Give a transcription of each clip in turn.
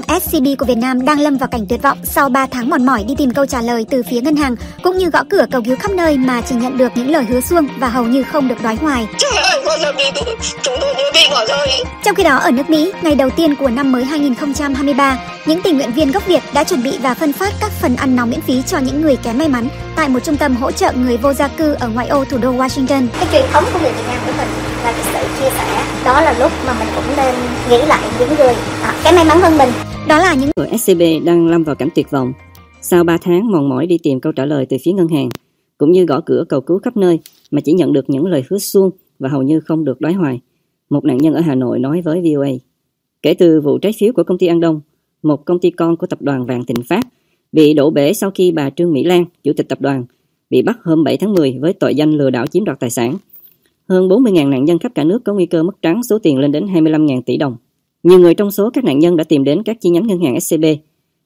SCB của Việt Nam đang lâm vào cảnh tuyệt vọng sau 3 tháng mòn mỏi đi tìm câu trả lời từ phía ngân hàng, cũng như gõ cửa cầu cứu khắp nơi mà chỉ nhận được những lời hứa suông và hầu như không được đoái hoài. Trời ơi, chúng tôi như bị bỏ rơi. Trong khi đó, ở nước Mỹ, ngày đầu tiên của năm mới 2023, những tình nguyện viên gốc Việt đã chuẩn bị và phân phát các phần ăn nóng miễn phí cho những người kém may mắn tại một trung tâm hỗ trợ người vô gia cư ở ngoại ô thủ đô Washington. Cái truyền thống của người Việt Nam của mình là cái sự chia sẻ. Đó là lúc mà mình cũng nên nghĩ lại những người kém may mắn hơn mình. Đó là những người SCB đang lâm vào cảnh tuyệt vọng. Sau 3 tháng mòn mỏi đi tìm câu trả lời từ phía ngân hàng, cũng như gõ cửa cầu cứu khắp nơi mà chỉ nhận được những lời hứa suông và hầu như không được đoái hoài, một nạn nhân ở Hà Nội nói với VOA. Kể từ vụ trái phiếu của công ty An Đông, một công ty con của tập đoàn Vạn Thịnh Phát, bị đổ bể sau khi bà Trương Mỹ Lan, chủ tịch tập đoàn, bị bắt hôm 7 tháng 10 với tội danh lừa đảo chiếm đoạt tài sản. Hơn 40.000 nạn nhân khắp cả nước có nguy cơ mất trắng số tiền lên đến 25.000 tỷ đồng. Nhiều người trong số các nạn nhân đã tìm đến các chi nhánh ngân hàng SCB,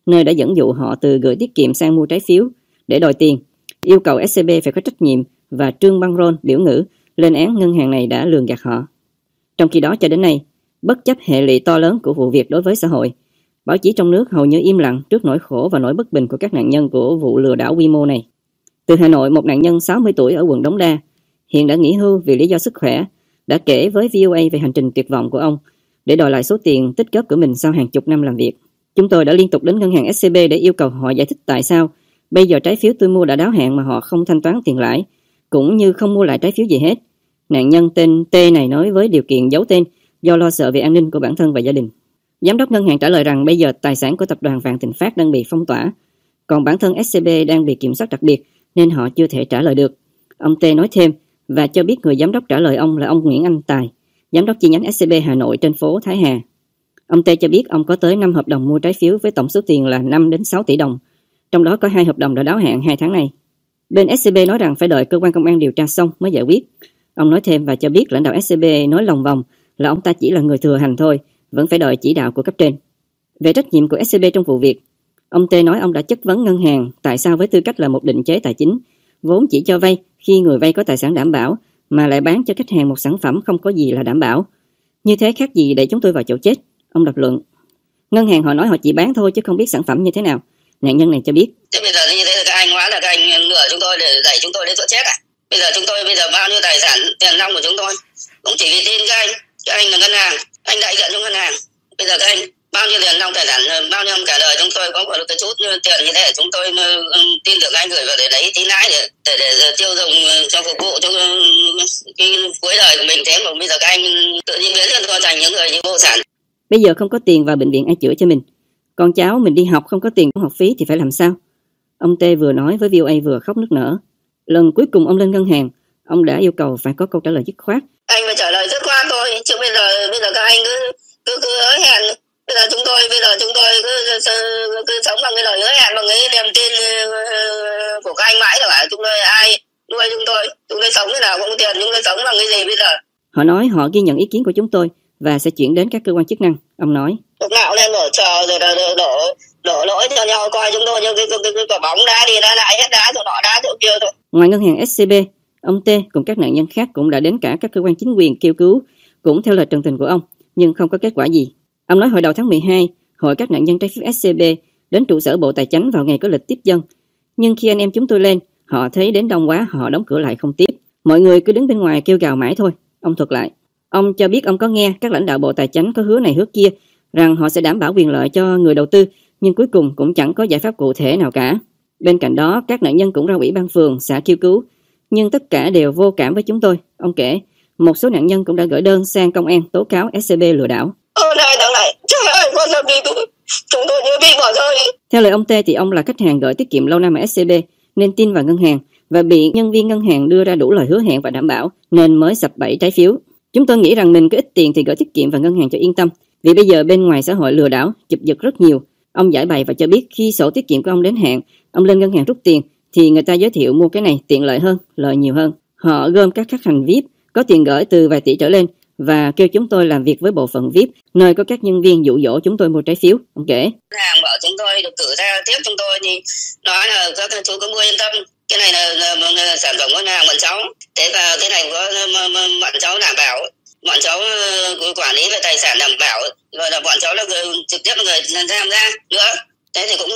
nơi đã dẫn dụ họ từ gửi tiết kiệm sang mua trái phiếu để đòi tiền, yêu cầu SCB phải có trách nhiệm và trương băng rôn biểu ngữ lên án ngân hàng này đã lường gạt họ. Trong khi đó cho đến nay, bất chấp hệ lụy to lớn của vụ việc đối với xã hội, báo chí trong nước hầu như im lặng trước nỗi khổ và nỗi bất bình của các nạn nhân của vụ lừa đảo quy mô này. Từ Hà Nội, một nạn nhân 60 tuổi ở quận Đống Đa, hiện đã nghỉ hưu vì lý do sức khỏe, đã kể với VOA về hành trình tuyệt vọng của ông để đòi lại số tiền tích góp của mình sau hàng chục năm làm việc. Chúng tôi đã liên tục đến ngân hàng SCB để yêu cầu họ giải thích tại sao bây giờ trái phiếu tôi mua đã đáo hạn mà họ không thanh toán tiền lãi, cũng như không mua lại trái phiếu gì hết. Nạn nhân tên T này nói với điều kiện giấu tên do lo sợ về an ninh của bản thân và gia đình. Giám đốc ngân hàng trả lời rằng bây giờ tài sản của tập đoàn Vạn Thịnh Phát đang bị phong tỏa, còn bản thân SCB đang bị kiểm soát đặc biệt nên họ chưa thể trả lời được. Ông T nói thêm và cho biết người giám đốc trả lời ông là ông Nguyễn Anh Tài, giám đốc chi nhánh SCB Hà Nội trên phố Thái Hà. Ông T cho biết ông có tới 5 hợp đồng mua trái phiếu với tổng số tiền là 5 đến 6 tỷ đồng, trong đó có 2 hợp đồng đã đáo hạn 2 tháng này. Bên SCB nói rằng phải đợi cơ quan công an điều tra xong mới giải quyết. Ông nói thêm và cho biết lãnh đạo SCB nói lòng vòng là ông ta chỉ là người thừa hành thôi, vẫn phải đợi chỉ đạo của cấp trên. Về trách nhiệm của SCB trong vụ việc, ông T nói ông đã chất vấn ngân hàng tại sao với tư cách là một định chế tài chính, vốn chỉ cho vay khi người vay có tài sản đảm bảo, mà lại bán cho khách hàng một sản phẩm không có gì là đảm bảo. Như thế khác gì để chúng tôi vào chỗ chết, ông lập luận. Ngân hàng họ nói họ chỉ bán thôi chứ không biết sản phẩm như thế nào. Nạn nhân này cho biết. Thế bây giờ như thế là các anh hóa là các anh lừa chúng tôi để đẩy chúng tôi đến chỗ chết à? Bây giờ chúng tôi bao nhiêu tài sản tiền nong của chúng tôi cũng chỉ vì tin các anh là ngân hàng, anh đại diện cho ngân hàng. Bây giờ các anh bao nhiêu tiền nong tài sản, bao nhiêu cả đời chúng tôi có một cái chút tiền như thế để chúng tôi tin tưởng anh gửi vào để lấy tí lãi để tiêu dùng cho phục vụ cho cái cuối đời của mình. Thế mà bây giờ các anh tự nhiên biến cho thành những người như vô sản. Bây giờ không có tiền vào bệnh viện ai chữa cho mình, con cháu mình đi học không có tiền học phí thì phải làm sao? Ông T vừa nói với VOA vừa khóc nức nở. Lần cuối cùng ông lên ngân hàng, ông đã yêu cầu phải có câu trả lời dứt khoát. Anh phải trả lời dứt khoát thôi, chứ bây giờ các anh cứ hứa hẹn. Bây giờ chúng tôi cứ sống bằng cái lời hứa hẹn, bằng cái niềm tin của các anh mãi rồi hả? Chúng tôi ai nuôi chúng tôi sống thế nào không có tiền, chúng tôi sống bằng cái gì bây giờ? Họ nói họ ghi nhận ý kiến của chúng tôi và sẽ chuyển đến các cơ quan chức năng. Ông nói. Lúc nào lên mở chờ rồi đổ lỗi cho nhau, coi chúng tôi như cái quả bóng đá đi đá lại hết đá chỗ nọ đá chỗ kia thôi. Ngoài ngân hàng SCB, ông T cùng các nạn nhân khác cũng đã đến cả các cơ quan chính quyền kêu cứu, cũng theo lời tường trình của ông, nhưng không có kết quả gì. Ông nói hồi đầu tháng 12, hội các nạn nhân trái phiếu SCB đến trụ sở Bộ Tài chánh vào ngày có lịch tiếp dân. Nhưng khi anh em chúng tôi lên, họ thấy đến đông quá, họ đóng cửa lại không tiếp. Mọi người cứ đứng bên ngoài kêu gào mãi thôi, ông thuật lại. Ông cho biết ông có nghe các lãnh đạo Bộ Tài chánh có hứa này hứa kia, rằng họ sẽ đảm bảo quyền lợi cho người đầu tư, nhưng cuối cùng cũng chẳng có giải pháp cụ thể nào cả. Bên cạnh đó, các nạn nhân cũng ra ủy ban phường, xã kêu cứu, nhưng tất cả đều vô cảm với chúng tôi. Ông kể, một số nạn nhân cũng đã gửi đơn sang công an tố cáo SCB lừa đảo. Trời ơi, con làm gì chúng tôi như bị bỏ rơi. Theo lời ông T thì ông là khách hàng gửi tiết kiệm lâu năm ở SCB nên tin vào ngân hàng và bị nhân viên ngân hàng đưa ra đủ lời hứa hẹn và đảm bảo nên mới sập bẫy trái phiếu. Chúng tôi nghĩ rằng mình có ít tiền thì gửi tiết kiệm vào ngân hàng cho yên tâm, vì bây giờ bên ngoài xã hội lừa đảo, chụp giật rất nhiều. Ông giải bày và cho biết khi sổ tiết kiệm của ông đến hạn, ông lên ngân hàng rút tiền thì người ta giới thiệu mua cái này tiện lợi hơn, lợi nhiều hơn. Họ gom các khách hàng VIP có tiền gửi từ vài tỷ trở lên và kêu chúng tôi làm việc với bộ phận VIP, nơi có các nhân viên dụ dỗ chúng tôi mua trái phiếu. Ông kể. Hàng bảo chúng tôi được cử ra tiếp chúng tôi thì nói là các chú cứ mua yên tâm, cái này là sản phẩm của ngân hàng bọn cháu, thế và cái này có bọn cháu đảm bảo. bọn cháu quản lý về tài sản đảm bảo, rồi là bọn cháu là trực tiếp là người tham gia nữa. Thế thì cũng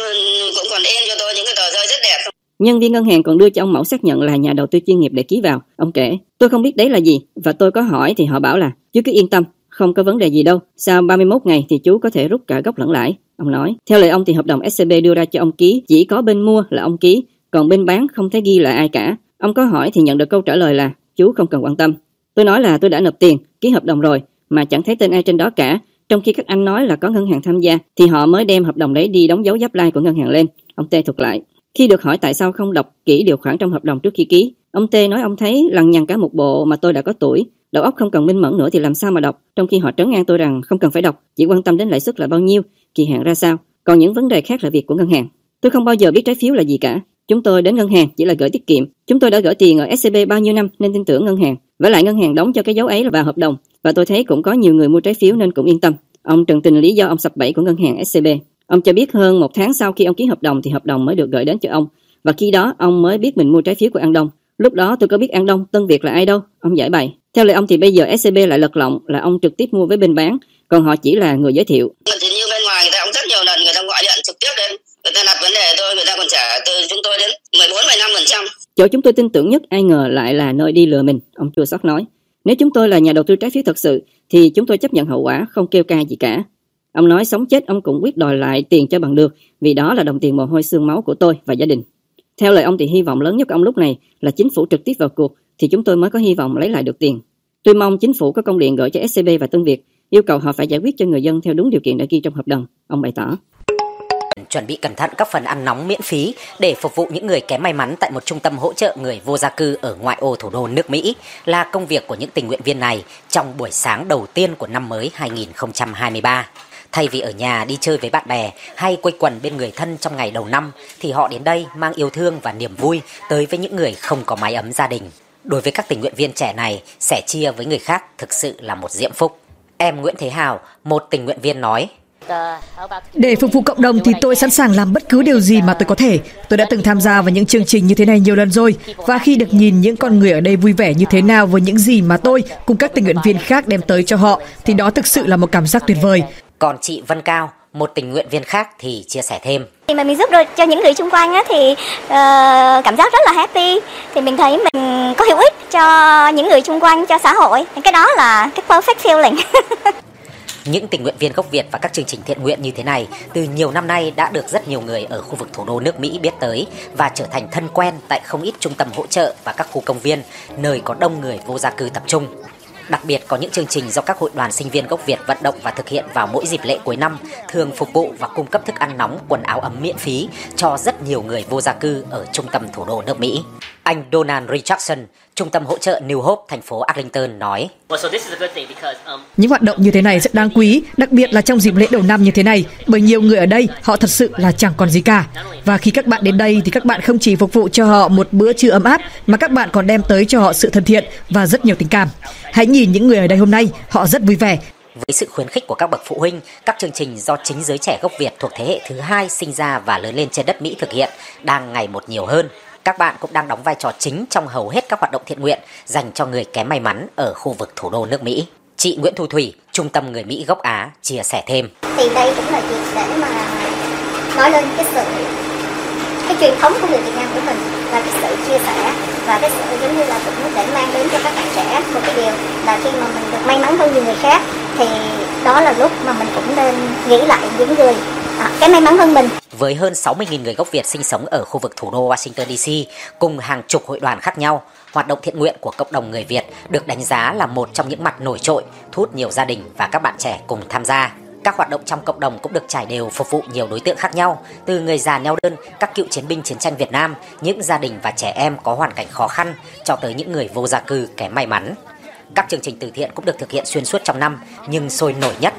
còn in cho tôi những cái tờ rơi rất đẹp. Nhân viên ngân hàng còn đưa cho ông mẫu xác nhận là nhà đầu tư chuyên nghiệp để ký vào. Ông kể, tôi không biết đấy là gì và tôi có hỏi thì họ bảo là chú cứ yên tâm, không có vấn đề gì đâu. Sau 31 ngày thì chú có thể rút cả gốc lẫn lãi. Ông nói, theo lời ông thì hợp đồng SCB đưa ra cho ông ký chỉ có bên mua là ông ký, còn bên bán không thấy ghi là ai cả. Ông có hỏi thì nhận được câu trả lời là chú không cần quan tâm. Tôi nói là tôi đã nộp tiền, ký hợp đồng rồi mà chẳng thấy tên ai trên đó cả. Trong khi các anh nói là có ngân hàng tham gia thì họ mới đem hợp đồng đấy đi đóng dấu giáp lai của ngân hàng lên. Ông T thuật lại. Khi được hỏi tại sao không đọc kỹ điều khoản trong hợp đồng trước khi ký, ông T nói ông thấy lằng nhằng cả một bộ mà tôi đã có tuổi, đầu óc không cần minh mẫn nữa thì làm sao mà đọc, trong khi họ trấn an tôi rằng không cần phải đọc, chỉ quan tâm đến lãi suất là bao nhiêu, kỳ hạn ra sao, còn những vấn đề khác là việc của ngân hàng. Tôi không bao giờ biết trái phiếu là gì cả. Chúng tôi đến ngân hàng chỉ là gửi tiết kiệm. Chúng tôi đã gửi tiền ở SCB bao nhiêu năm nên tin tưởng ngân hàng. Với lại ngân hàng đóng cho cái dấu ấy vào hợp đồng và tôi thấy cũng có nhiều người mua trái phiếu nên cũng yên tâm. Ông trần tình lý do ông sập bẫy của ngân hàng SCB. Ông cho biết hơn 1 tháng sau khi ông ký hợp đồng thì hợp đồng mới được gửi đến cho ông và khi đó ông mới biết mình mua trái phiếu của An Đông. Lúc đó tôi có biết An Đông, Tân Việt là ai đâu, ông giải bày. Theo lời ông thì bây giờ SCB lại lật lọng là ông trực tiếp mua với bên bán, còn họ chỉ là người giới thiệu. Thì như bên ngoài người ta cũng rất nhiều lần người ta gọi điện trực tiếp đến, người ta đặt vấn đề tôi, người ta còn trả từ chúng tôi đến 14-15%. Chỗ chúng tôi tin tưởng nhất ai ngờ lại là nơi đi lừa mình, ông chua xót nói. Nếu chúng tôi là nhà đầu tư trái phiếu thật sự thì chúng tôi chấp nhận hậu quả, không kêu ca gì cả. Ông nói sống chết ông cũng quyết đòi lại tiền cho bằng được, vì đó là đồng tiền mồ hôi xương máu của tôi và gia đình. Theo lời ông thì hy vọng lớn nhất của ông lúc này là chính phủ trực tiếp vào cuộc thì chúng tôi mới có hy vọng lấy lại được tiền. Tôi mong chính phủ có công điện gửi cho SCB và Tân Việt yêu cầu họ phải giải quyết cho người dân theo đúng điều kiện đã ghi trong hợp đồng, ông bày tỏ. Chuẩn bị cẩn thận các phần ăn nóng miễn phí để phục vụ những người kém may mắn tại một trung tâm hỗ trợ người vô gia cư ở ngoại ô thủ đô nước Mỹ là công việc của những tình nguyện viên này trong buổi sáng đầu tiên của năm mới 2023. Thay vì ở nhà đi chơi với bạn bè hay quây quần bên người thân trong ngày đầu năm thì họ đến đây mang yêu thương và niềm vui tới với những người không có mái ấm gia đình. Đối với các tình nguyện viên trẻ này, sẻ chia với người khác thực sự là một diễm phúc. Em Nguyễn Thế Hào, một tình nguyện viên nói: Để phục vụ cộng đồng thì tôi sẵn sàng làm bất cứ điều gì mà tôi có thể. Tôi đã từng tham gia vào những chương trình như thế này nhiều lần rồi. Và khi được nhìn những con người ở đây vui vẻ như thế nào với những gì mà tôi cùng các tình nguyện viên khác đem tới cho họ thì đó thực sự là một cảm giác tuyệt vời. Còn chị Vân Cao, một tình nguyện viên khác thì chia sẻ thêm. Khi mà mình giúp được cho những người xung quanh á, thì cảm giác rất là happy. Thì mình thấy mình có hữu ích cho những người xung quanh, cho xã hội. Cái đó là cái perfect feeling. Những tình nguyện viên gốc Việt và các chương trình thiện nguyện như thế này từ nhiều năm nay đã được rất nhiều người ở khu vực thủ đô nước Mỹ biết tới và trở thành thân quen tại không ít trung tâm hỗ trợ và các khu công viên nơi có đông người vô gia cư tập trung. Đặc biệt có những chương trình do các hội đoàn sinh viên gốc Việt vận động và thực hiện vào mỗi dịp lễ cuối năm, thường phục vụ và cung cấp thức ăn nóng, quần áo ấm miễn phí cho rất nhiều người vô gia cư ở trung tâm thủ đô nước Mỹ. Anh Donald Richardson, trung tâm hỗ trợ New Hope, thành phố Arlington nói: Những hoạt động như thế này rất đáng quý, đặc biệt là trong dịp lễ đầu năm như thế này, bởi nhiều người ở đây họ thật sự là chẳng còn gì cả. Và khi các bạn đến đây thì các bạn không chỉ phục vụ cho họ một bữa trưa ấm áp mà các bạn còn đem tới cho họ sự thân thiện và rất nhiều tình cảm. Hãy nhìn những người ở đây hôm nay, họ rất vui vẻ. Với sự khuyến khích của các bậc phụ huynh, các chương trình do chính giới trẻ gốc Việt thuộc thế hệ thứ 2 sinh ra và lớn lên trên đất Mỹ thực hiện đang ngày một nhiều hơn. Các bạn cũng đang đóng vai trò chính trong hầu hết các hoạt động thiện nguyện dành cho người kém may mắn ở khu vực thủ đô nước Mỹ. Chị Nguyễn Thu Thủy, Trung tâm Người Mỹ gốc Á, chia sẻ thêm. Thì đây cũng là dịp để mà nói lên cái truyền thống của người Việt Nam của mình và cái sự chia sẻ và cái sự giống như là cũng để mang đến cho các bạn trẻ một cái điều là khi mà mình được may mắn hơn nhiều người khác thì đó là lúc mà mình cũng nên nghĩ lại những người cái may mắn hơn mình. Với hơn 60.000 người gốc Việt sinh sống ở khu vực thủ đô Washington DC cùng hàng chục hội đoàn khác nhau, hoạt động thiện nguyện của cộng đồng người Việt được đánh giá là một trong những mặt nổi trội, thu hút nhiều gia đình và các bạn trẻ cùng tham gia. Các hoạt động trong cộng đồng cũng được trải đều phục vụ nhiều đối tượng khác nhau, từ người già neo đơn, các cựu chiến binh chiến tranh Việt Nam, những gia đình và trẻ em có hoàn cảnh khó khăn, cho tới những người vô gia cư kém may mắn. Các chương trình từ thiện cũng được thực hiện xuyên suốt trong năm, nhưng sôi nổi nhất